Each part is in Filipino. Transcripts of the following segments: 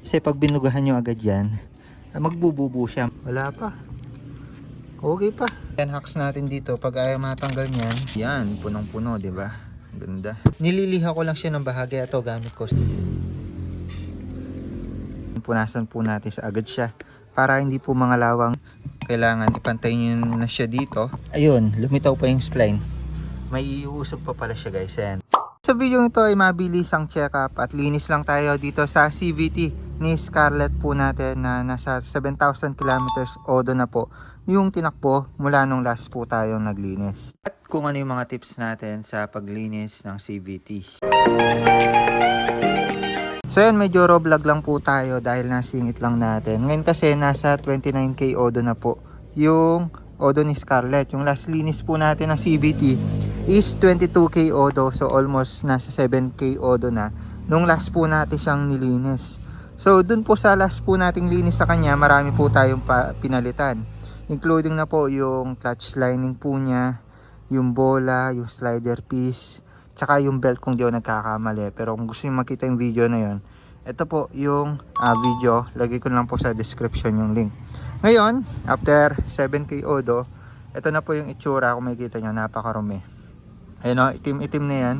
Kasi pag binugahan nyo agad yan, magbububo siya. Wala pa. Okay pa. Yan, hacks natin dito. Pag ayaw matanggal niyan, yan, punong-puno, di ba? Ganda. Nililiha ko lang siya ng bahagi. Ito, gamit ko. Punasan po natin sa agad siya. Para hindi po mga lawang, kailangan ipantay nyo na siya dito. Ayun, lumitaw pa yung spline. May iusog pa pala siya, guys. Yan. Sa video ito ay mabilis ang check-up at linis lang tayo dito sa CVT ni Scarlett po natin na nasa 7,000 kilometers odo na po yung tinakbo mula nung last po tayong naglinis. At kung ano yung mga tips natin sa paglinis ng CVT. So yan, medyo raw vlog lang po tayo dahil nasingit lang natin. Ngayon kasi nasa 29k odo na po yung odo ni Scarlett. Yung last linis po natin ng CVT is 22k odo. So almost nasa 7k odo na nung last po natin siyang nilinis. So dun po sa last po nating linis sa kanya, marami po tayong pinalitan. Including na po yung clutch lining po niya, yung bola, yung slider piece, tsaka yung belt kung di ako nagkakamali. Pero kung gusto nyo makita yung video na yon, ito po yung video. Lagay ko lang po sa description yung link. Ngayon, after 7k odo, ito na po yung itsura. Kung makikita nyo, napakarumi. Ayan o, itim-itim na yan.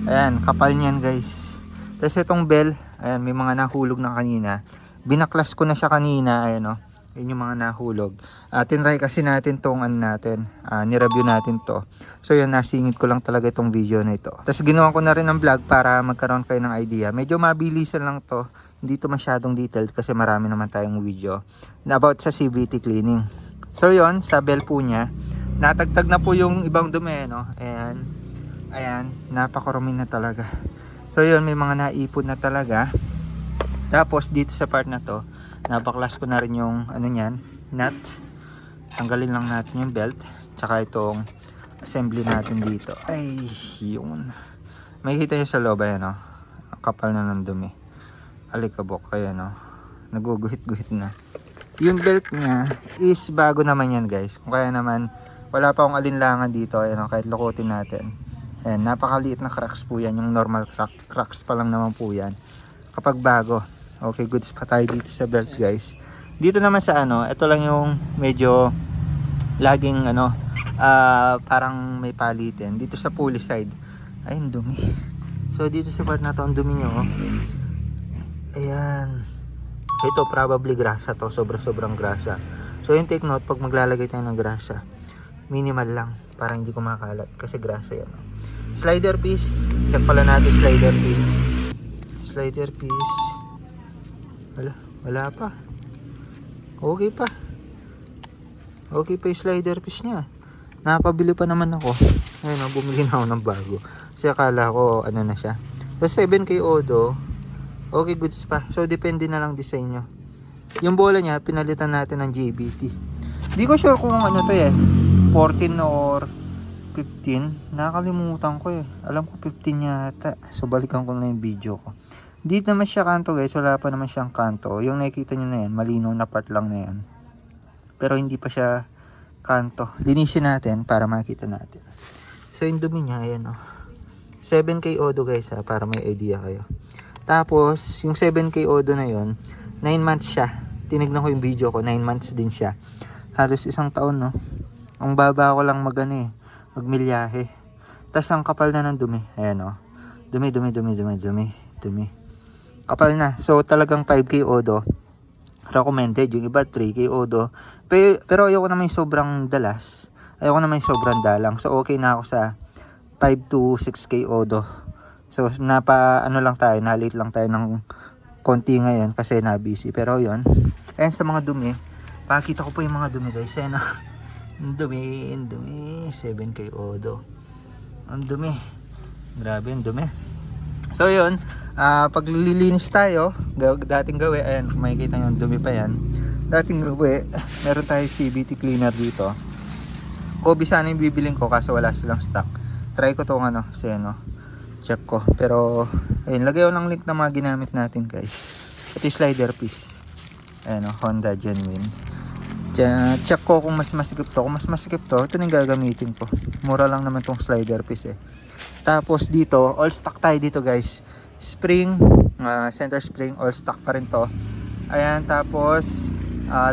Ayan, kapal niyan guys. Tapos itong bell, ayan, may mga nahulog na kanina. Binaklas ko na siya kanina, ayan o. Yun yung mga nahulog. Tinry kasi natin tong natin. Nireview natin to. So yun, nasingit ko lang talaga itong video na ito. Tapos ginawa ko na rin ng vlog para magkaroon kayo ng idea. Medyo mabilisan lang to. Hindi to masyadong detailed kasi marami naman tayong video na about sa CVT cleaning. So yun, sa bell po niya, natagtag na po yung ibang dumi, no? Ayan. Ayan, napakarumi na talaga. So yun, may mga naipon na talaga. Tapos dito sa part na to, nabaklas ko na rin yung ano niyan, nut. Tanggalin lang natin yung belt, tsaka itong assembly natin dito. Ay, yun. Makikita nyo sa loob, ayan o. Ang kapal na ng dumi. Alikabok, ayan o. Naguguhit-guhit na. Yung belt niya is bago naman yan guys. Kung kaya naman, wala pa akong alinlangan dito, ayan o, kahit lukutin natin. Ayan, napakaliit na cracks po yan. Yung normal cracks pa lang naman po yan. Kapag bago. Okay, goods pa tayo dito sa belt guys. Dito naman sa ano, ito lang yung medyo laging ano, parang may palitin. Dito sa pulley side, ay ang dumi. So dito sa part na to, ang dumi nyo oh. Ayan. Ito probably grasa to, sobrang grasa. So yung take note, pag maglalagay tayo ng grasa, minimal lang para hindi kumakalat kasi grasa yan oh. Slider piece, check pala natin slider piece. Slider piece, wala pa. Okay pa. Okay pa yung slider piece niya. Nakapabili pa naman ako. Ayun, bumili na ako ng bago. Kasi akala ko ano na siya. So 7k odo. Okay, goods pa. So depende na lang design nyo. Yung bola niya, pinalitan natin ng JBT. Di ko sure kung ano to 14 or 15. Nakakalimutan ko eh. Alam ko 15 yata. So balikan ko na yung video ko. Dito naman siya kanto guys, wala pa naman siyang kanto. Yung nakikita nyo na yan, malinaw na part lang na yan. Pero hindi pa siya kanto. Linisin natin para makita natin. So yung dumi niya, ayan o. 7k odo guys ha, para may idea kayo. Tapos, yung 7k odo na yon, 9 months siya. Tinignan ko yung video ko, 9 months din siya. Halos isang taon no. Ang baba ko lang magmilyahe. Tapos ang kapal na ng dumi. Ayan o. Dumi. Kapal na. So talagang 5k odo recommended. Yung iba 3k odo. Pero ayoko naman yung sobrang dalas. Ayoko naman yung sobrang dalang. So okay na ako sa 5 to 6k odo. So nalit lang tayo ng konti ngayon kasi na-busy. Pero yun. Ayan sa mga dumi. Pakita ko po yung mga dumi guys. Ayan ang dumi. 7k odo. Ang dumi. Grabe ang dumi. So yun, pag lilinis tayo, dating gawi, ayan, kung makikita nyo, dumi pa yan. Dating gawi, meron tayo CVT cleaner dito. Kobe sana yung bibiling ko kaso wala silang stock. Try ko itong check ko. Pero, ayun, lagay ko ng link ng mga ginamit natin guys. Ito yung slider piece. Ayan Honda Genuine. Check ko kung mas masikip to. Kung mas masikip to, ito na yung gagamitin ko. Mura lang naman tong slider piece eh. Tapos dito, all stock tayo dito guys. Spring, center spring, all stock pa rin to. Ayan, tapos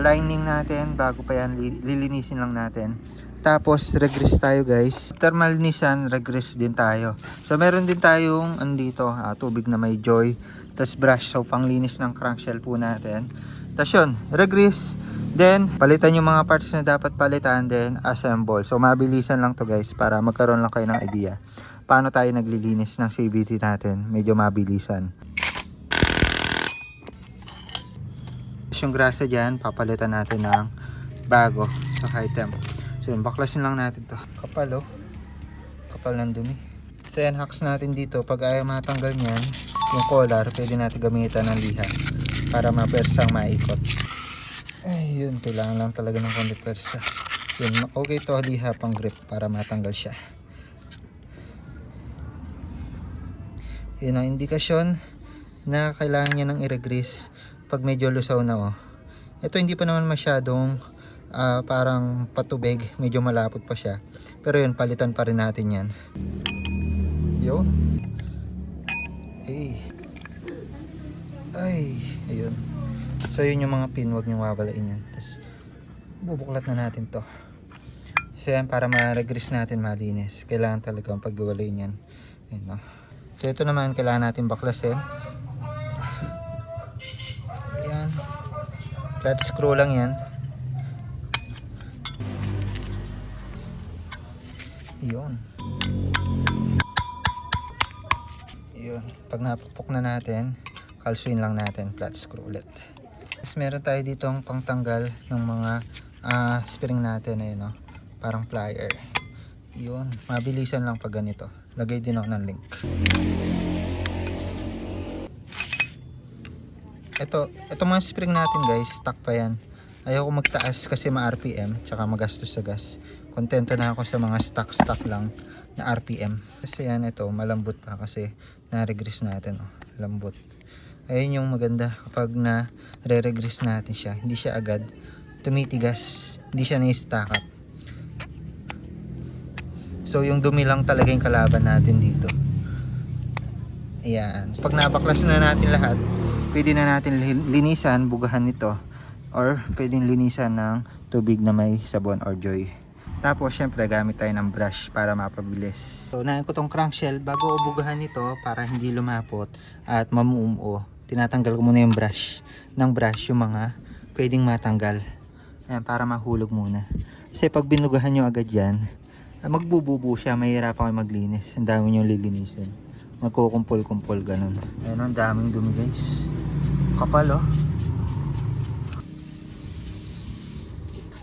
lining natin bago pa yan, lilinisin lang natin. Tapos regress tayo guys, thermal Nissan regress din tayo. So meron din tayong andito tubig na may joy, tapos brush, so panglinis ng crankshell po natin. Tapos yun, regress, then palitan yung mga parts na dapat palitan, then assemble. So mabilisan lang to guys, para magkaroon lang kayo ng idea paano tayo naglilinis ng CVT natin, medyo mabilisan. Yung grasa dyan, papalitan natin ng bago sa high temp. So yun, baklasin lang natin to. Kapal kapal ng dumi. So yan, hacks natin dito. Pag ayaw matanggal nyan yung collar, pwede natin gamitan ng liha para mapersang maikot. Ay yun, kailangan lang talaga ng konti persa. Yun, okay to, liha pang grip para matanggal siya. Yun ang indikasyon na kailangan niya ng i-regrease pag medyo lusaw na Ito hindi pa naman masyadong parang patubig, medyo malapot pa siya. Pero yun, palitan pa rin natin yan. Yun. Ayun. So yun yung mga pin, huwag nyo wawalain yan. Tapos bubuklat na natin to. So yan, para ma-regrease natin malinis, kailangan talaga ang pagwawalain yan. Ayun, So ito naman, kailangan natin baklasin. Flat screw lang yan. Yun. Pag napukpok na natin, kalsuin lang natin, flat screw ulit. Tapos meron tayo dito ang pangtanggal ng mga spring natin. Ayun, parang plier. Yun, mabilisan lang pag ganito. Lagay din ako ng link. Ito mga spring natin guys, stock pa yan. Ayoko magtaas kasi ma-RPM, tsaka magastos sa gas. Kontento na ako sa mga stock lang na RPM. Kasi yan, ito malambot pa kasi na-regress natin. Lambot. Ayun yung maganda kapag na-re-regress natin siya. Hindi siya agad tumitigas, hindi siya na-stack up. So yung dumi lang talaga yung kalaban natin dito. Ayan. Pag nabaklas na natin lahat, pwede na natin linisan, bugahan nito, or pwedeng linisan ng tubig na may sabon or joy. Tapos syempre gamit tayo ng brush para mapabilis. So unahin ko tong crankshell bago ubugahan nito para hindi lumapot at mamumuo. Tinatanggal ko muna yung brush yung mga pwedeng matanggal. Ayan, para mahulog muna. Kasi pag binugahan nyo agad yan, magbububo siya, mahirap ako maglinis. Ang dami nyo lilinisin. Magkukumpul-kumpul ganun. Ayan, ang daming dumi guys. Kapal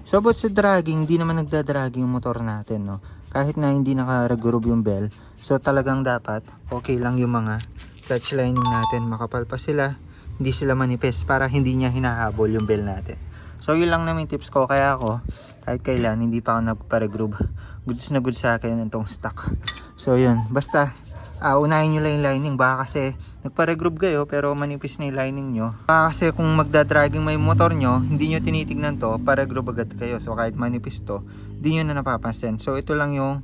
So about sa dragging, hindi naman nagdadragging yung motor natin, kahit na hindi naka-regroove yung bell. So talagang dapat okay lang yung mga clutch lining natin, makapal pa sila, hindi sila manipis para hindi niya hinahabol yung bell natin. So yun lang naman yung tips ko, kaya ako kahit kailan hindi pa ako nagpa-regroove. Goods na goods sa akin itong stock. So yun, basta unahin nyo lang yung lining. Baka kasi nagpa-regroove kayo pero manipis na yung lining nyo. Baka kasi kung magdadragging may motor nyo, hindi nyo tinitignan to, pa-regroove agad kayo. So kahit manipis to, hindi nyo na napapansin. So ito lang yung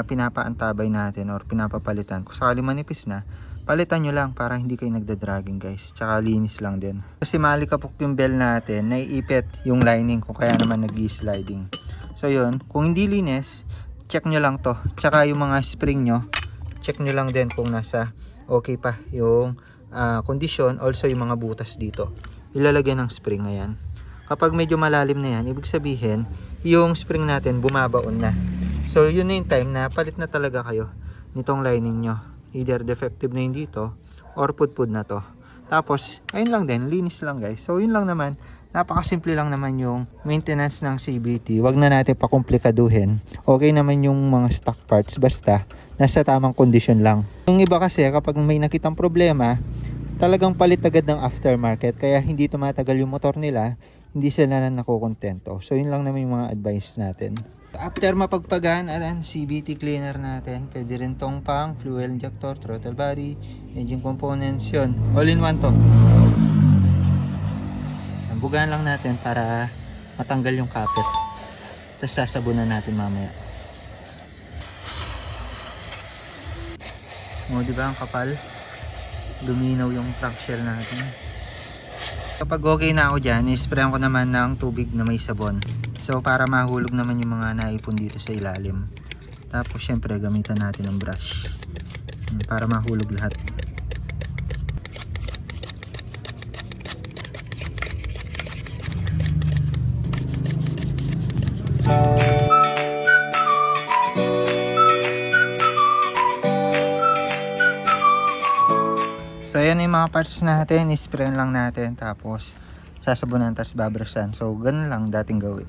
pinapaantabay natin or pinapapalitan. Kung sakali manipis na, palitan nyo lang para hindi kayo nagdadragging guys. Tsaka linis lang din. Kasi malikapok yung bell natin, naiipit yung lining kung kaya naman nag-sliding. So yun, kung hindi linis, check nyo lang to. Tsaka yung mga spring nyo, check nyo lang din kung nasa okay pa yung kondisyon. Also yung mga butas dito, ilalagyan ng spring. Ayan, kapag medyo malalim na yan, ibig sabihin yung spring natin bumabaon na. So yun na yung time na palit na talaga kayo nitong lining nyo. Either defective na yun dito or pudpud na to. Tapos ayun lang din, linis lang guys. So yun lang naman, napakasimple lang naman yung maintenance ng CVT. Wag na natin pakomplikaduhin. Okay naman yung mga stock parts, basta nasa tamang kondisyon lang. Yung iba kasi kapag may nakitang problema, talagang palit agad ng aftermarket, kaya hindi tumatagal yung motor nila, hindi sila na nakukontento. So yun lang naman yung mga advice natin. After mapagpagaan, ayan, CVT cleaner natin. Pwede rin tong pang fuel injector, throttle body, engine components, yun. All in one to. Bugaan lang natin para matanggal yung kapit. Tapos sasabunan natin mamaya. O, diba ang kapal? luminaw yung crank shell natin. Kapag okay na ako dyan, isprayan ko naman ng tubig na may sabon. So para mahulog naman yung mga naipon dito sa ilalim. Tapos syempre gamitan natin ng brush para mahulog lahat. So ayan yung mga parts natin, isprayan lang natin tapos sasabunan tapos babrasan. So ganun lang dating gawin.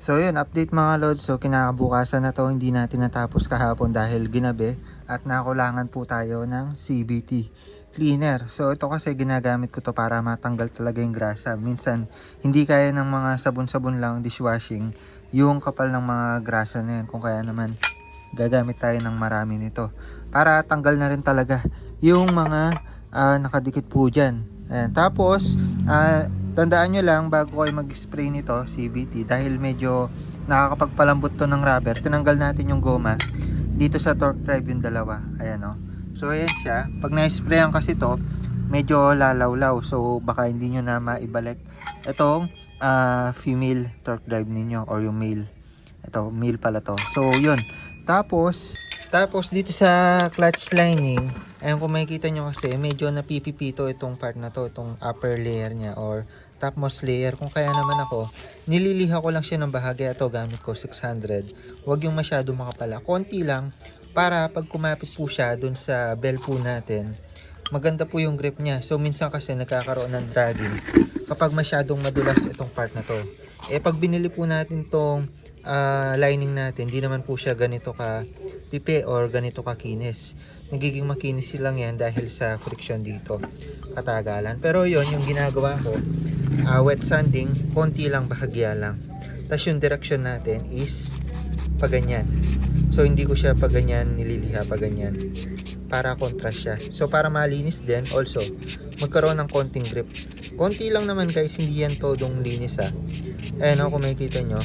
So yun, update mga lods. So kinakabukasan na to, hindi natin natapos kahapon dahil ginabi at nakulangan po tayo ng CVT cleaner. So ito kasi ginagamit ko to para matanggal talaga yung grasa. Minsan hindi kaya ng mga sabon-sabon lang dishwashing yung kapal ng mga grasa na yan. Kung kaya naman gagamit tayo ng marami nito para tanggal na rin talaga yung mga nakadikit po dyan. Ayan. Tapos tandaan nyo lang bago kayo mag-spray nito CVT, dahil medyo nakakapagpalambot to ng rubber, tinanggal natin yung goma dito sa torque drive yung dalawa. Ayan o. So ayan siya. Pag na-sprayan kasi to medyo lalawlaw, so baka hindi nyo na maibalik itong female torque drive ninyo or yung male. Ito male pala to. So yun. Tapos dito sa clutch lining, ayan, kung makikita nyo kasi medyo napipipito itong part na to, itong upper layer nya or topmost layer. Kung kaya naman ako, nililiha ko lang siya ng bahagi. Ito gamit ko 600. Huwag yung masyado makapala, konti lang, para pag kumapit po siya dun sa bell po natin, maganda po yung grip niya. So minsan kasi nagkakaroon ng dragging kapag masyadong madulas itong part na to. Pag binili po natin tong lining natin, di naman po siya ganito ka pipi or ganito ka kinis. Nagiging makinis lang yan dahil sa friction dito, katagalan. Pero yon yung ginagawa ko, wet sanding, konti lang, bahagya lang. Tapos yung direction natin is paganyan. So hindi ko siya paganyan nililiha, paganyan, para contrast siya. So para malinis din, also magkaroon ng konting grip. Konti lang naman guys, hindi yan todong linis ha. Ayan o, kung makikita nyo,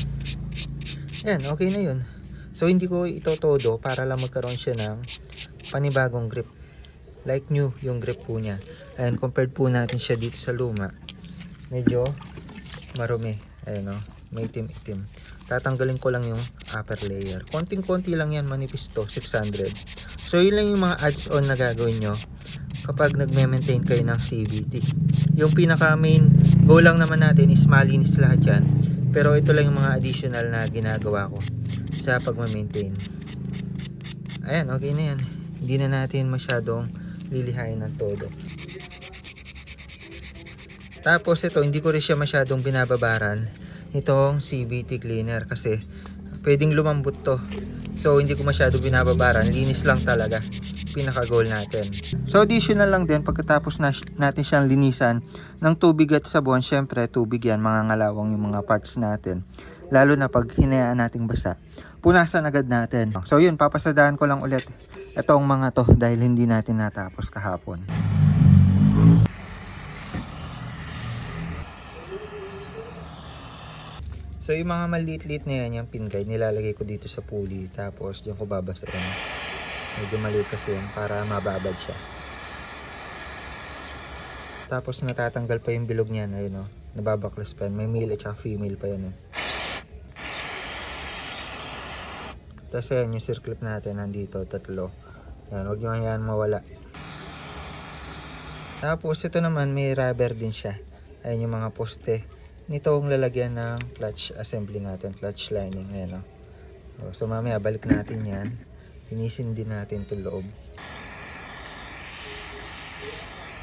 ayan, okay na yun. So hindi ko ito todo para lang magkaroon siya ng panibagong grip, like new yung grip po niya. And compared po natin siya dito sa luma, medyo marumi. Ayan o, may itim-itim. Tatanggalin ko lang yung upper layer. Konting-konti lang yan, manipis to, 600. So yun lang yung mga adds-on na gagawin nyo kapag nagme-maintain kayo ng CVT. Yung pinaka main goal lang naman natin is malinis lahat yan. Pero ito lang yung mga additional na ginagawa ko sa pagma-maintain. Ayan, okay na yan. Hindi na natin masyadong lilihain ng todo. Tapos ito, hindi ko rin siya masyadong binababaran itong CVT cleaner kasi pwedeng lumambot to. So hindi ko masyadong binababaran, linis lang talaga. Pinaka goal natin. So additional lang din, pagkatapos natin siyang linisan ng tubig at sabon, syempre tubig yan, mga ngalawang yung mga parts natin. Lalo na pag hinayaan nating basa, punasan agad natin. So yun, papasadahan ko lang ulit itong mga to dahil hindi natin natapos kahapon. So yung mga maliit-liit na yan, yung pin guide, nilalagay ko dito sa pulley. Tapos diyan ko babasahin. Medyo maliit kasi yun para mababad siya. Tapos natatanggal pa yung bilog niyan. Ayun o. Nababaklas pa yan. May male at saka female pa yan eh. Tapos ayan yung circlip natin. Nandito. Tatlo. Ayan. Huwag nyo hayaan mawala. Tapos ito naman may rubber din siya. Ayan yung mga poste. Nito ang lalagyan ng clutch assembly natin. Clutch lining. Ayan o. So mamaya balik natin yan. Linisin din natin itong loob.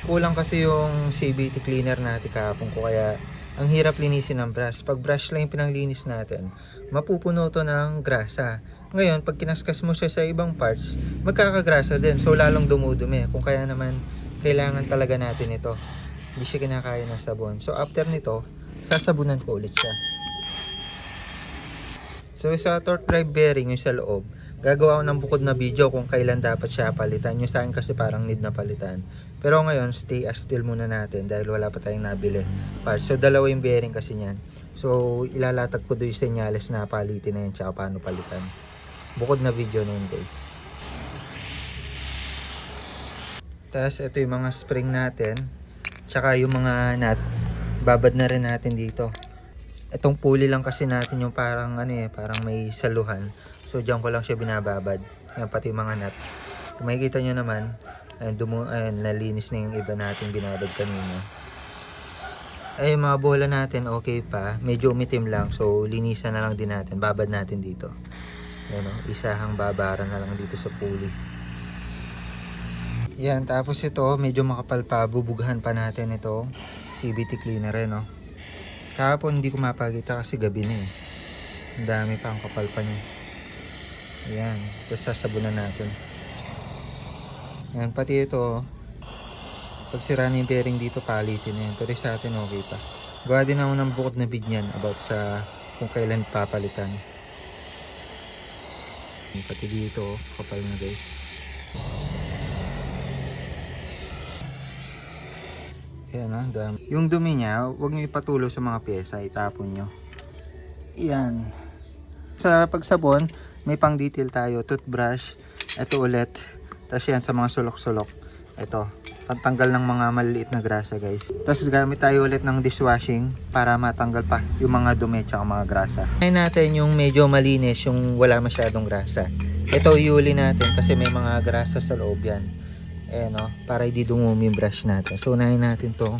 Kulang kasi yung CVT cleaner natin kahapon ko kaya ang hirap linisin ng brush. Pag brush lang yung pinanglinis natin, mapupuno to ng grasa. Ngayon, pag kinaskas mo siya sa ibang parts, magkakagrasa din. So lalong dumudumi. Kung kaya naman, kailangan talaga natin ito. Hindi siya kinakaya ng sabon. So after nito, sasabunan ko ulit siya. So sa torque drive bearing yung sa loob, gagawa ko ng bukod na video kung kailan dapat siya palitan. Yung sa akin kasi parang need na palitan. Pero ngayon, stay as still muna natin dahil wala pa tayong nabili parts. So dalawa yung bearing kasi niyan. So ilalatag ko doon yung senyales na palitin na yun tsaka paano palitan. Bukod na video na yun guys. Tapos ito yung mga spring natin. Tsaka yung mga nut. Babad na rin natin dito. Itong pulley lang kasi natin yung parang parang may saluhan. So diyan ko lang siya binababad. Yan pati yung mga nut. Kung makikita nyo naman, ayan, nalinis na yung iba natin binabad kanina. Ay mga bola natin okay pa. Medyo umitim lang. So linisan na lang din natin. Babad natin dito. Ayan o. Isahang babara na lang dito sa pulley. Yan. Tapos ito medyo makapal pa. Bubughan pa natin ito. CVT cleaner no. Kahapon hindi ko mapagita kasi gabi na eh. Ang dami pa ang kapal pa niya. Ayan. Tapos sasabunan natin. Yan, pati ito, pag sira na yung bearing dito, palitin na yan. Pero sa atin, okay pa. Gawa din ako ng bukod na bigyan about sa kung kailan papalitan. Yan, pati dito, kapal na guys. Yan dami. Yung dumi niya, huwag nyo ipatulo sa mga pyesa, itapon nyo. Yan. Sa pagsabon, may pang detail tayo, toothbrush, ito ulit. Tapos yan sa mga sulok-sulok. Ito, pantanggal ng mga maliliit na grasa guys. Tapos gamit tayo ulit ng dishwashing para matanggal pa yung mga dumi at mga grasa. Ngayon natin yung medyo malinis, yung wala masyadong grasa. Ito iuli natin kasi may mga grasa sa loob yan. Ayan o, para hindi dumumi yung brush natin. So unahin natin to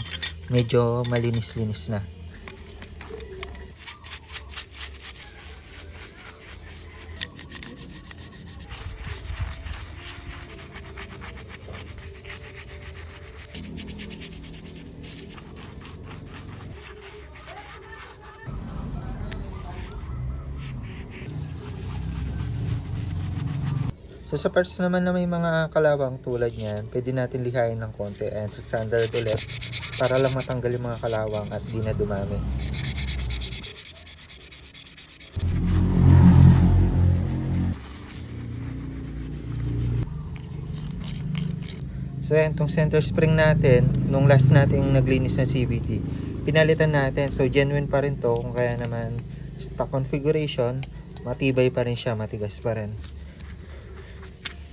medyo malinis-linis na. So sa parts naman na may mga kalawang tulad niyan, pwede natin lihain ng konti and 600 ulit para lang matanggal yung mga kalawang at di na dumami. So yan, itong center spring natin, nung last nating naglinis ng CVT, pinalitan natin. So genuine pa rin to, kung kaya naman stock configuration, matibay pa rin siya, matigas pa rin.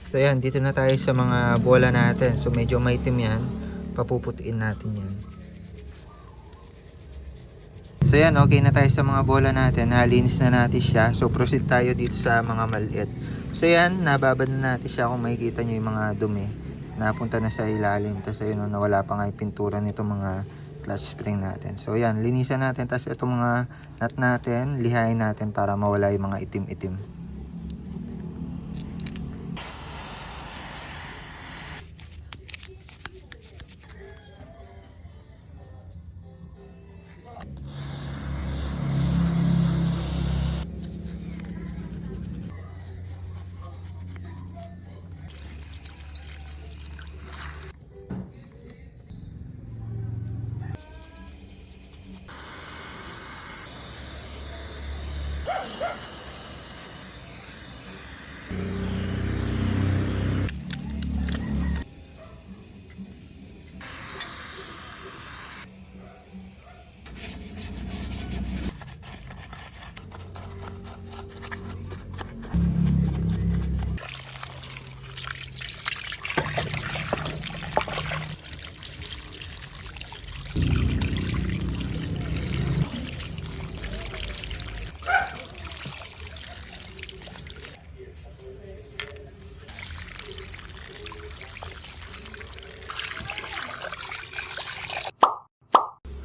So yan, dito na tayo sa mga bola natin. So medyo maitim yan. Papuputiin natin yan. So yan, okay na tayo sa mga bola natin. Nalinis na natin siya. So proceed tayo dito sa mga maliit. So yan, nababad na natin siya. Kung makikita nyo yung mga dumi, napunta na sa ilalim. Tapos ayun, nawala pa nga yung pintura nito mga clutch spring natin. So yan, linisan natin. Tapos itong mga nut natin, lihain natin para mawala yung mga itim-itim.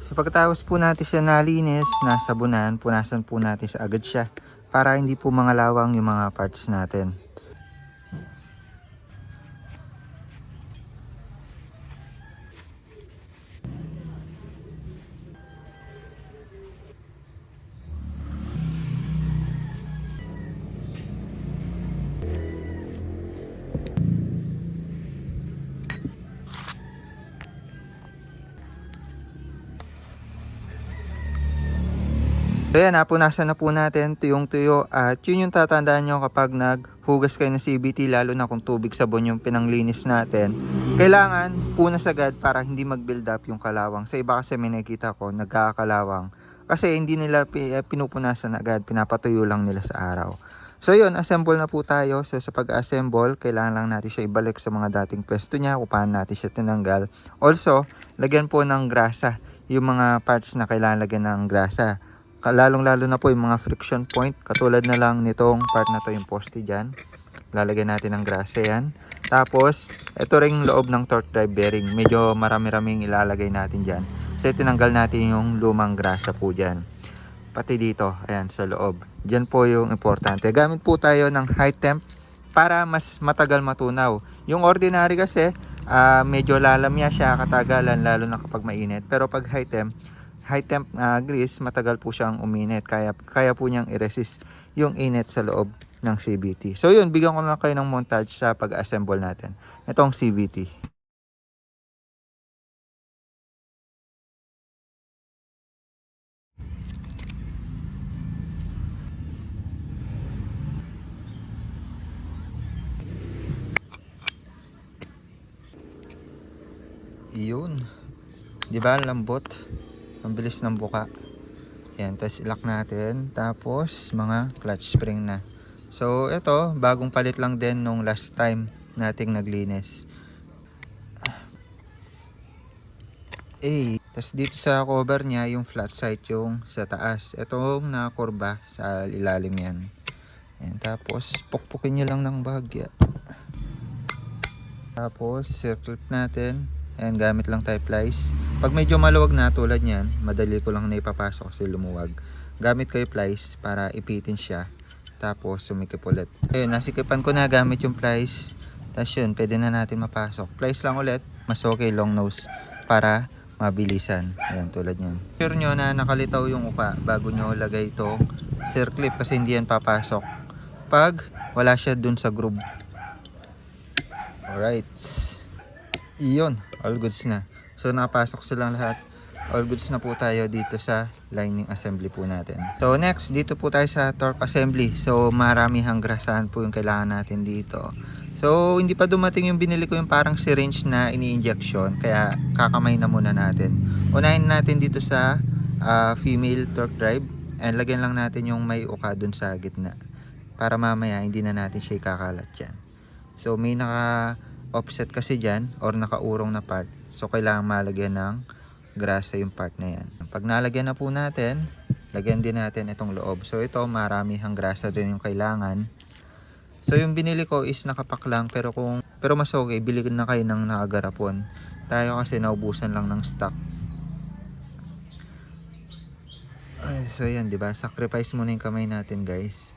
So pagkatapos po natin siya nalinis, nasabunan, punasan po natin sa agad siya para hindi po mangalawang yung mga parts natin. So yan, napunasan na po natin tuyong-tuyo at yun yung tatandaan nyo kapag naghugas kayo ng CVT, lalo na kung tubig sabon yung pinanglinis natin. Kailangan punas agad para hindi mag-build up yung kalawang. Sa iba kasi may nakikita ko nagkakalawang kasi hindi nila pinupunasan agad, pinapatuyo lang nila sa araw. So yun, assemble na po tayo. So sa pag-assemble, kailangan lang natin siya ibalik sa mga dating pwesto niya kung paano natin siya tinanggal. Also, lagyan po ng grasa yung mga parts na kailangan lagyan ng grasa. Lalong-lalo na po yung mga friction point. Katulad na lang nitong part na to, yung poste dyan. Lalagyan natin ng grasa yan. Tapos, ito ring loob ng torque drive bearing. Medyo marami-raming ilalagay natin dyan. Kasi tinanggal natin yung lumang grasa po dyan. Pati dito, ayan, sa loob. Dyan po yung importante. Gamit po tayo ng high temp para mas matagal matunaw. Yung ordinary kasi, medyo lalamya siya katagalan, lalo na kapag mainit. Pero pag high temp grease, matagal po siyang uminit. Kaya po niyang i-resist yung init sa loob ng CVT. So yun, bigyan ko lang kayo ng montage sa pag-assemble natin itong CVT. Yun, di ba lambot, ang bilis ng buka. Yan, tapos ilak natin. Tapos mga clutch spring na. So ito, bagong palit lang din nung last time nating naglinis. Tapos dito sa cover niya, yung flat side yung sa taas. Itong nakakurba sa ilalim yan. Yan, tapos pukpukin nyo lang ng bahagya. Tapos circle natin. Ayan, gamit lang tayo plies. Pag medyo maluwag na tulad nyan, madali ko lang na ipapasok kasi lumuwag. Gamit kayo plies para ipitin siya. Tapos sumikip ulit. Ayun, nasikipan ko na gamit yung plies. Tapos yun, pwede na natin mapasok. Plies lang ulit, mas okay long nose para mabilisan. Ayan, tulad nyan. Sure nyo na nakalitaw yung uka bago nyo lagay itong circlip kasi hindi yan papasok pag wala siya dun sa groove. Alright. Iyon, all goods na. So nakapasok silang lahat. All goods na po tayo dito sa lining assembly po natin. So next, dito po tayo sa torque assembly. So maramihang grasahan po yung kailangan natin dito. So hindi pa dumating yung binili ko, yung parang syringe na ini-injection. Kaya kakamay na muna natin. Unahin natin dito sa female torque drive. And lagyan lang natin yung may uka dun sa gitna. Para mamaya hindi na natin siya ikakalat dyan. So may naka offset kasi dyan or nakaurong na part. So kailangan malagyan ng grasa yung part na yan. Pag nalagyan na po natin, lagyan din natin itong loob. So ito, maramihang grasa din yung kailangan. So yung binili ko is nakapak lang, pero mas okay, bili na kayo ng nakagarapon. Tayo kasi naubusan lang ng stock. So yan, 'di ba? Sacrifice muna yung kamay natin, guys.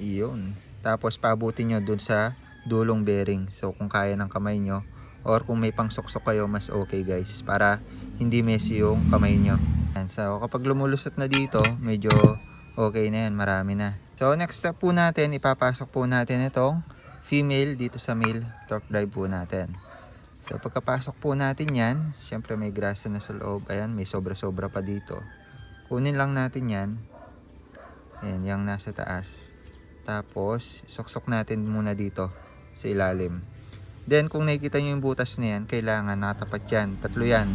Iyon. Tapos paabutin nyo dun sa dulong bearing. So kung kaya ng kamay nyo, or kung may pang suksok kayo, mas okay guys, para hindi messy yung kamay nyo. So kapag lumulusot na dito, medyo okay na yan, marami na. So next step po natin, ipapasok po natin itong female dito sa male torque drive po natin. So pagkapasok po natin yan, syempre may grasa na sa loob. Ayan, may sobra-sobra pa dito. Kunin lang natin yan. Ayan, yung nasa taas. Tapos, suksok natin muna dito sa ilalim. Then, kung nakikita nyo yung butas na yan, kailangan nakatapat yan. Tatlo yan.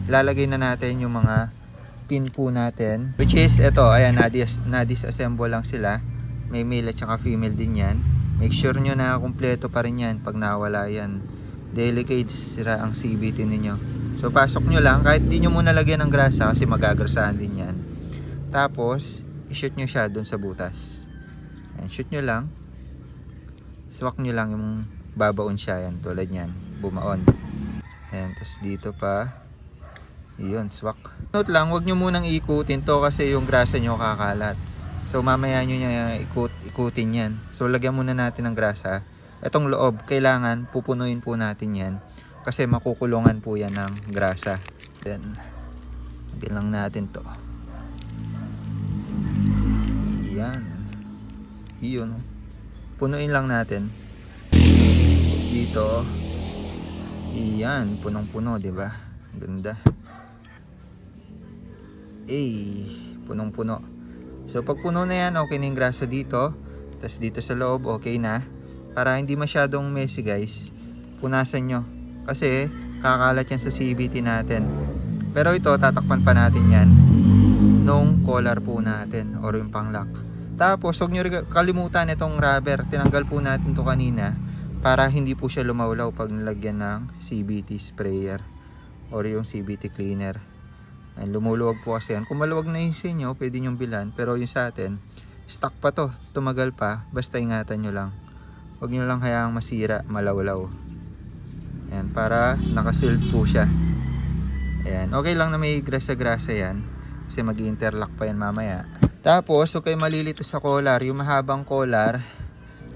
Ilalagay na natin yung mga pin po natin. Which is, ito, ayan, na-disassemble lang sila. May male at saka female din yan. Make sure nyo na kumpleto pa rin yan pag nawala yan. Delicate, sira ang CVT ninyo. So, pasok nyo lang. Kahit di nyo muna lagyan ng grasa kasi magagrasahan din yan. Tapos, i-shoot nyo siya dun sa butas. Ayan, shoot nyo lang. Swak nyo lang yung babaon siya. Yan, tulad nyan. Bumaon. Ayan, tapos dito pa. Iyon, swak. Note lang, wag nyo munang ikutin to kasi yung grasa nyo kakalat. So mamaya nyo niya ikutin yan. So lagyan muna natin ng grasa. Itong loob, kailangan pupunuin po natin yan. Kasi makukulungan po yan ng grasa. Then, lagyan lang natin to. Iyan. Iyon. Punuin lang natin. Tapos dito, iyan, punong-puno, 'di ba? Ganda. Punong-puno. So pag puno na 'yan, okay na 'yung grasa dito. Tapos dito sa loob, okay na. Para hindi masyadong messy, guys. Punasan nyo. Kasi kakalat yan sa CVT natin. Pero ito, tatakpan pa natin 'yan nung collar po natin or 'yung pang-lock. Tapos, huwag nyo kalimutan itong rubber. Tinanggal po natin to kanina para hindi po siya lumawlaw pag nilagyan ng CVT sprayer or yung CVT cleaner. And lumuluwag po kasi yan. Kung maluwag na yung sa inyo, pwede nyong bilan. Pero yung sa atin, stock pa to. Tumagal pa. Basta ingatan nyo lang. Huwag nyo lang hayaang masira, malawlaw. Ayan, para nakasealed po siya. Ayan, okay lang na may grasa-grasa yan. Kasi mag-interlock pa yan mamaya. Tapos, huwag kayo malilito sa collar. Yung mahabang collar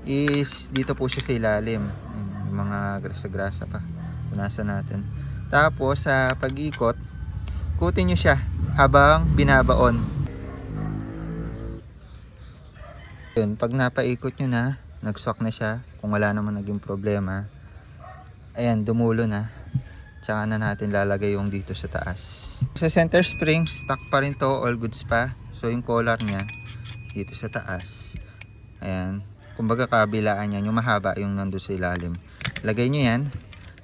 is dito po siya sa ilalim. Ayan, yung mga grasa-grasa pa. Punasan natin. Tapos, sa pag-ikot, ikutin nyo siya habang binabaon. Yun, pag napaikot nyo na, nagswak na siya. Kung wala naman naging problema. Ayan, dumulo na. Tsaka na natin lalagay yung dito sa taas. Sa center spring, stock pa rin to. All goods pa. So yung collar niya dito sa taas. Ayan. Kumbaga kabilaan yan. Yung mahaba yung nandun sa ilalim. Lagay nyo yan.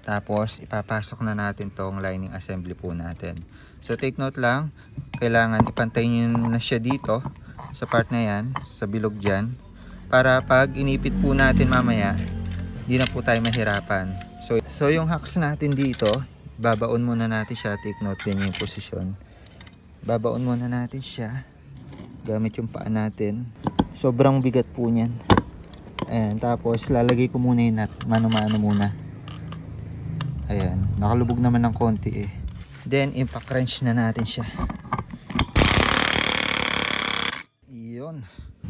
Tapos ipapasok na natin tong lining assembly po natin. So take note lang. Kailangan ipantay nyo na siya dito. Sa part na yan. Sa bilog dyan. Para pag inipit po natin mamaya, hindi na po tayo mahirapan. So yung hacks natin dito, babaon muna natin siya. Take note din yung posisyon. Babaon muna natin siya gamit yung paa natin. Sobrang bigat po niyan. Ayan, tapos lalagay ko muna yung nut. Mano-mano muna. Ayan, nakalubog naman ng konti eh. Then impact wrench na natin siya. Iyon.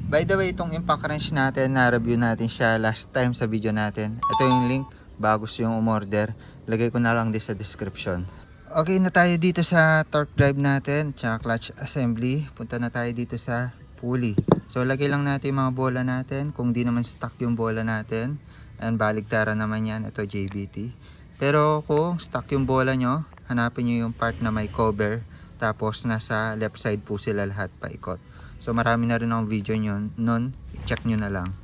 By the way, itong impact wrench natin, na-review natin siya last time sa video natin. Ito yung link bago yung umorder. Lagay ko na lang din sa description. Okay na tayo dito sa torque drive natin, tsaka clutch assembly. Punta na tayo dito sa pulley. So lagay lang natin yung mga bola natin. Kung di naman stuck yung bola natin, and baligtara naman yan, ito JBT. Pero kung stuck yung bola nyo, hanapin nyo yung part na may cover. Tapos nasa left side po sila lahat paikot. So marami na rin akong video nun, check nyo na lang.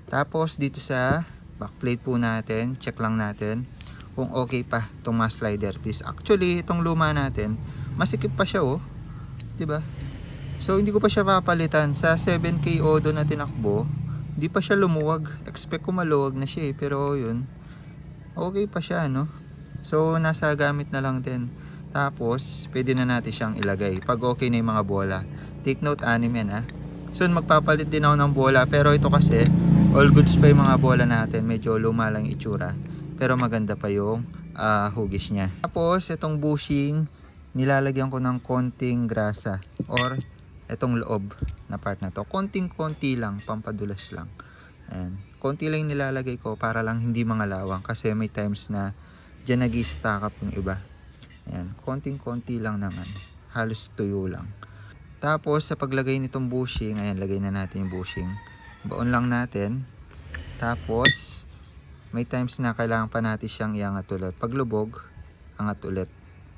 Tapos dito sa backplate po natin, check lang natin kung okay pa itong mga slider piece. Actually, itong luma natin, masikip pa siya oh. 'Di ba? So hindi ko pa siya papalitan. Sa 7K Odo na tinakbo, hindi pa siya lumuwag. Expect ko maluwag na siya eh, pero yun. Okay pa siya, no? So nasa gamit na lang din. Tapos, pwede na natin siyang ilagay pag okay na yung mga bola. Take note, 6 yan ha. Soon magpapalit din ako ng bola, pero ito kasi all goods pa yung mga bola natin. Medyo luma lang itsura. Pero maganda pa yung hugis niya. Tapos itong bushing, nilalagyan ko ng konting grasa or itong loob na part na to. Konting-konti lang, pampadulas lang. Ayan. Konti lang nilalagay ko para lang hindi mangalawang kasi may times na dyan nag-i-stack up yung iba. Ayan. Konting-konti lang naman. Halos tuyo lang. Tapos sa paglagay nitong bushing, ayan, lagay na natin yung bushing. Baon lang natin. Tapos may times na kailangan pa natin siyang iangat ulit. Pag lubog, angat ulit.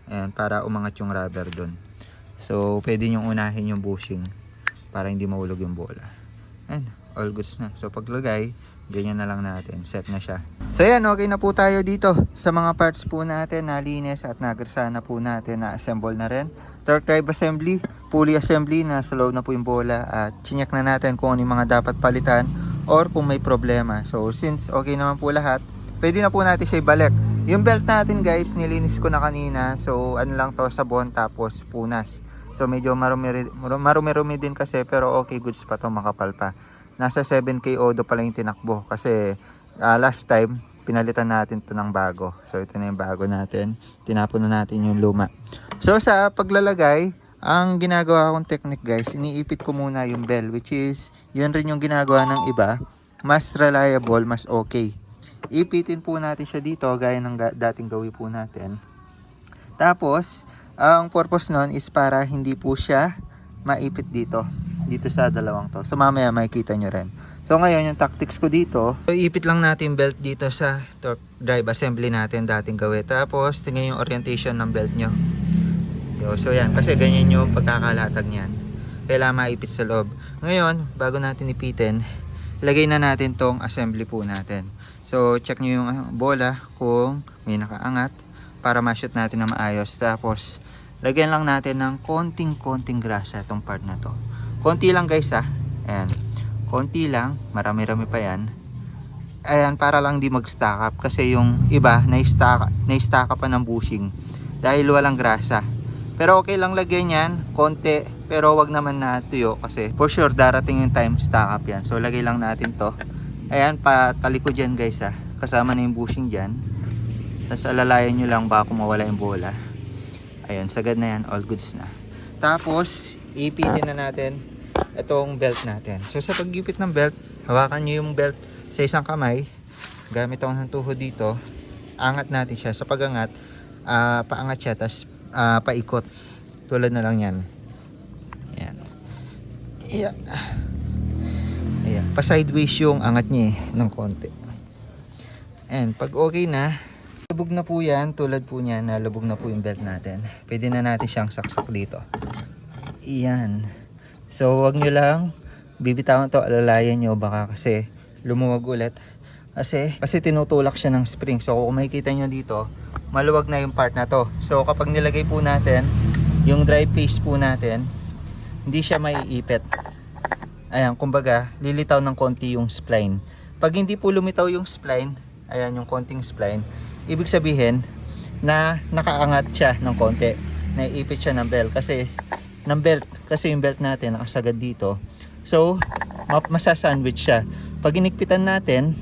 Ayan, para umangat yung rubber dun. So, pwede nyo unahin yung bushing para hindi mahulog yung bola. Ayan, all goods na. So, paglagay, ganyan na lang natin. Set na siya. So, ayan, okay na po tayo dito. Sa mga parts po natin, nalinis at nagrasa na po natin, na-assemble na rin. Torque drive assembly, pulley assembly, nasa loob na po yung bola. At chinek na natin kung ano yung mga dapat palitan or kung may problema. So since okay naman po lahat, pwede na po natin siya ibalik. Yung belt natin guys, nilinis ko na kanina. So ano lang to, sabon tapos punas. So medyo marumi-rumi din kasi, pero okay, goods pa to, makapal pa. Nasa 7K Odo pala yung tinakbo kasi last time pinalitan natin to ng bago. So ito na yung bago natin, tinapon na natin yung luma. So sa paglalagay, ang ginagawa kong technique guys, iniipit ko muna yung bell, which is yun rin yung ginagawa ng iba, mas reliable, mas okay. Ipitin po natin siya dito gaya ng dating gawin po natin. Tapos ang purpose nun is para hindi po siya maipit dito sa dalawang to. So mamaya makikita nyo rin. So ngayon yung tactics ko dito, so ipit lang natin belt dito sa torque drive assembly natin dating gawin. Tapos tingnan yung orientation ng belt nyo. So yan, kasi ganyan yung pagkakalatag niyan. Kailangan maipit sa loob. Ngayon, bago natin ipitin, lagay na natin tong assembly po natin. So check nyo yung bola kung may nakaangat para ma-shoot natin na maayos. Tapos lagyan lang natin ng konting grasa itong part na to. Konti lang guys ha. Ayan. Konti lang, marami-rami pa yan. Ayan, para lang di mag-stack up. Kasi yung iba, na-stack up pa ng bushing. Dahil walang grasa. Pero okay lang lagyan yan, konti. Pero wag naman na tuyo. Kasi for sure, darating yung time stack up yan. So lagay lang natin to. Ayan, patalikod dyan guys ha. Kasama na yung bushing dyan. Tapos alalayan nyo lang baka mawala yung bola. Ayan, sagad na yan, all goods na. Tapos, ipitin na natin itong belt natin. So sa paggipit ng belt, hawakan nyo yung belt sa isang kamay, gamit ako ng tuhod dito, angat natin siya. Sa pagangat, paangat siya, tapos paikot, tulad na lang yan. Ayan. Ayan. Ayan. Pa sideways yung angat niya ng konti. And pag okay na, lubog na po yan, tulad po niya na lubog na po yung belt natin, pwede na natin siyang saksak dito. Ayan. So wag nyo lang bibitawan to, alalayan nyo baka kasi lumuwag ulit. Kasi tinutulak siya ng spring. So kung makikita nyo dito, maluwag na yung part na to. So kapag nilagay po natin yung dry paste po natin, hindi siya maiipit. Ayan, kumbaga lilitaw ng konti yung spline. Pag hindi po lumitaw yung spline, ayan yung konting spline, ibig sabihin na nakaangat siya ng konti, naiipit siya ng belt. Kasi yung belt natin nakasagad dito. So masasandwich siya. Pag inigpitan natin,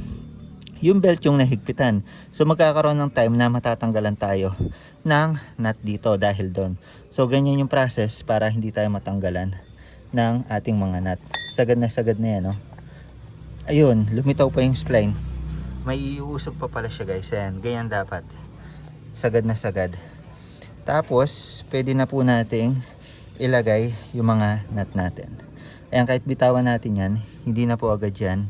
yung belt yung nahigpitan. So magkakaroon ng time na matatanggalan tayo ng nut dito dahil doon. So ganyan yung process para hindi tayo matanggalan ng ating mga nut. Sagad na yan, no? Ayun, lumitaw pa yung spline. May iusog pa pala siya guys. Ayan, ganyan dapat. Sagad na sagad. Tapos pwede na po nating ilagay yung mga nut natin. Ayan, kahit bitawan natin yan, hindi na po agad yan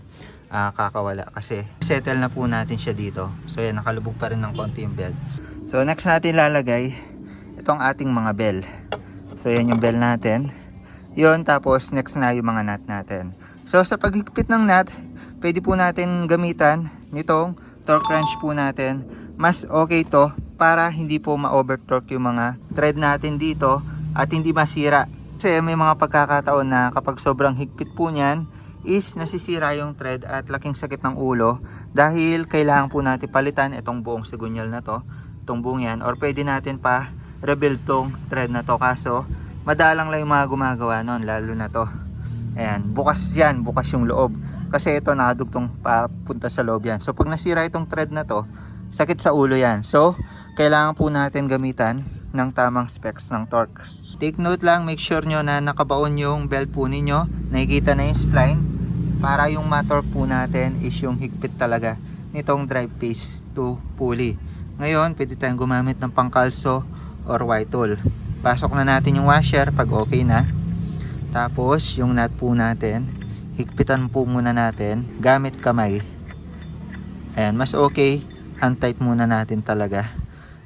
kakawala kasi settle na po natin siya dito. So yan, nakalubog pa rin ng konti yung belt. So next natin lalagay itong ating mga bell. So yan yung bell natin. Yun, tapos next na yung mga nut natin. So sa paghigpit ng nut, pwede po natin gamitan nitong torque wrench po natin. Mas okay to para hindi po ma-overtorque yung mga thread natin dito at hindi masira. Kasi may mga pagkakataon na kapag sobrang higpit po niyan is nasisira yung thread at laking sakit ng ulo dahil kailangan po natin palitan itong buong sigunyal na to, itong buong yan, or pwede natin pa rebuild tong thread na to, kaso madalang lang yung mga gumagawa nun, lalo na to. Ayan, bukas yan, bukas yung loob kasi ito nakadugtong papunta sa loob yan. So pag nasira itong thread na to, sakit sa ulo yan. So kailangan po natin gamitan ng tamang specs ng torque. Take note lang, make sure nyo na nakabaon yung belt po ninyo, nakikita na yung spline, para yung ma-torque po natin is yung higpit talaga nitong drive paste to pulley. Ngayon, pwede tayong gumamit ng pangkalso or white tool. Pasok na natin yung washer pag okay na. Tapos, yung nut po natin, higpitan po muna natin gamit kamay. Ayan, mas okay, hand tight muna natin talaga.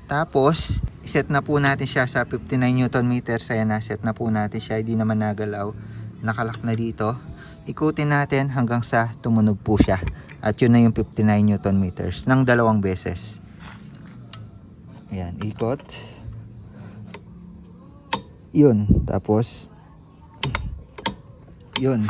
Tapos, set na po natin siya sa 59 Nm. Ayan na, set na po natin siya, hindi naman nagalaw, nakalak na dito. Ikutin natin hanggang sa tumunog po siya. At yun na yung 59 Nm ng dalawang beses. Ayan, ikot. Yun, tapos yun,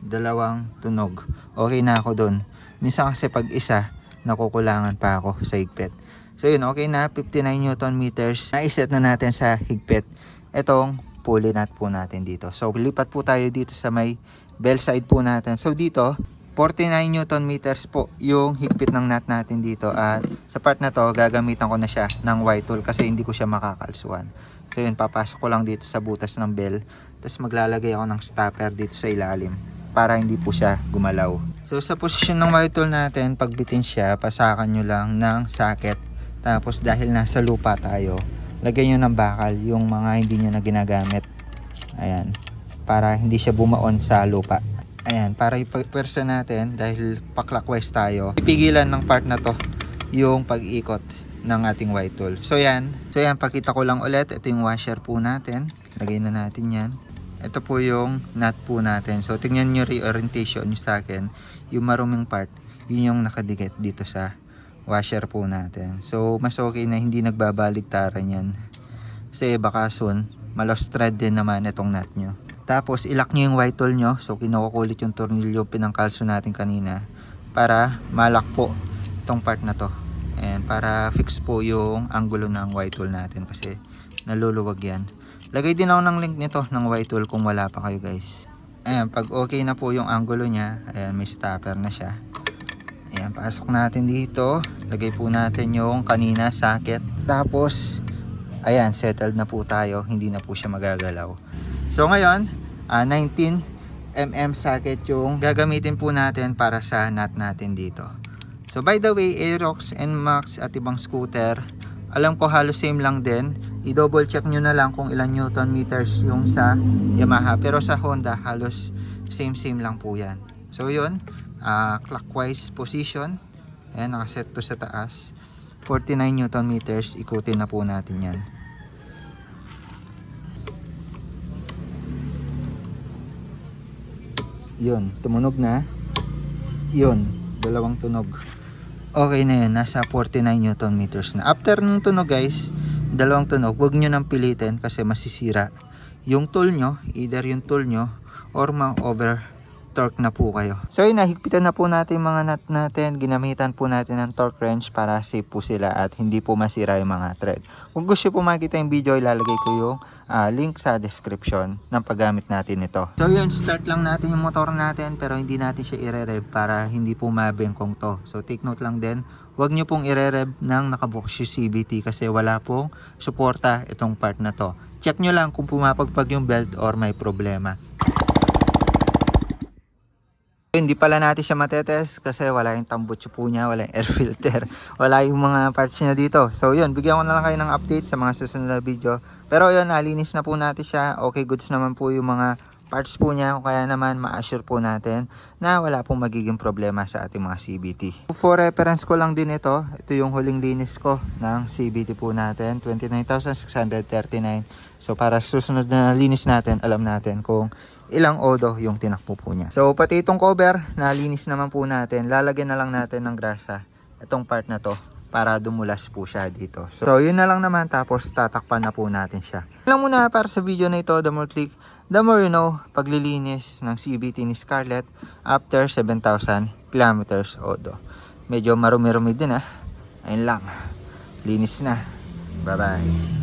dalawang tunog. Okay na ako dun. Minsan kasi pag isa, nakukulangan pa ako sa higpit. So yun, okay na, 59 Nm. Na-set na natin sa higpit itong pulley nut po natin dito. So lipat po tayo dito sa may bell side po natin. So dito, 49 Newton meters po yung higpit ng nut natin dito. At sa part na to, gagamitan ko na siya ng Y-tool kasi hindi ko siya makakalsuan. So yun, papasok ko lang dito sa butas ng bell. Tapos maglalagay ako ng stopper dito sa ilalim para hindi po siya gumalaw. So sa posisyon ng Y-tool natin, pag bitin siya, pasakan nyo lang ng socket. Tapos dahil nasa lupa tayo, lagyan nyo ng bakal yung mga hindi nyo na ginagamit. Ayan, para hindi siya bumaon sa lupa. Ayan, para ipwersa natin dahil pa-clockwise tayo, pipigilan ng part na to yung pag-ikot ng ating Y-tool. So yan, pakita ko lang ulit. Ito yung washer po natin. Lagay na natin yan. Ito po yung nut po natin. So tingnan nyo reorientation yung sa akin. Yung maruming part, yun yung nakadikit dito sa washer po natin. So mas okay na hindi nagbabaligtaran yan. Kasi baka soon, ma-lost thread din naman itong nut nyo. Tapos ilock nyo yung Y-tool nyo. So kinukulit yung tornilyo pinangkalso natin kanina para malak po itong part na to. And para fix po yung angulo ng Y-tool natin kasi naluluwag yan. Lagay din ako ng link nito ng Y-tool kung wala pa kayo guys. Ayan, pag okay na po yung angulo nya, ayan, may stopper na siya. Ayan, pasok natin dito. Lagay po natin yung kanina socket. Tapos ayan, settled na po tayo. Hindi na po siya magagalaw. So ngayon, 19mm socket yung gagamitin po natin para sa nut natin dito. So by the way, Aerox, NMAX at ibang scooter, alam ko halos same lang din. I-double check nyo na lang kung ilan Newton meters yung sa Yamaha. Pero sa Honda, halos same lang po yan. So yun, clockwise position. Ayan, nakaset to sa taas. 49 Newton meters, ikutin na po natin yan. Yun, tumunog na. Yun, dalawang tunog. Okay na yun, nasa 49 Newton meters na. After nung tunog guys, dalawang tunog, huwag nyo nang pilitin kasi masisira yung tool nyo, either yung tool nyo or ma-over torque na po kayo. So yun, nahigpitan na po natin mga nut natin. Ginamitan po natin ng torque wrench para safe po sila at hindi po masira yung mga thread. Kung gusto po makita yung video, ilalagay ko yung link sa description ng paggamit natin ito. So yun, start lang natin yung motor natin pero hindi natin siya i-rev para hindi po mabengkong to. So take note lang din, huwag nyo pong i-rev ng nakabukas yung CVT kasi wala pong suporta itong part na to. Check nyo lang kung pumapagpag yung belt or may problema. Hindi pala natin siya matetest kasi wala yung tambutso po niya, wala yung air filter, wala yung mga parts niya dito. So yun, bigyan ko na lang kayo ng update sa mga susunod na video. Pero yun, nalinis na po natin siya. Okay, goods naman po yung mga parts po niya. Kaya naman ma-assure po natin na wala pong magiging problema sa ating mga CVT. For reference ko lang din ito yung huling linis ko ng CVT po natin, 29,639. So para susunod na linis natin, alam natin kung ilang odo yung tinakbo po niya. So pati itong cover, nalinis naman po natin. Lalagyan na lang natin ng grasa itong part na to para dumulas po siya dito. So yun na lang naman, tapos tatakpan na po natin siya. Lang muna para sa video na ito, the more click, the more you know, paglilinis ng CVT ni Scarlett after 7,000 kilometers odo. Medyo marumi-rumi din Ayun lang. Linis na. Bye bye.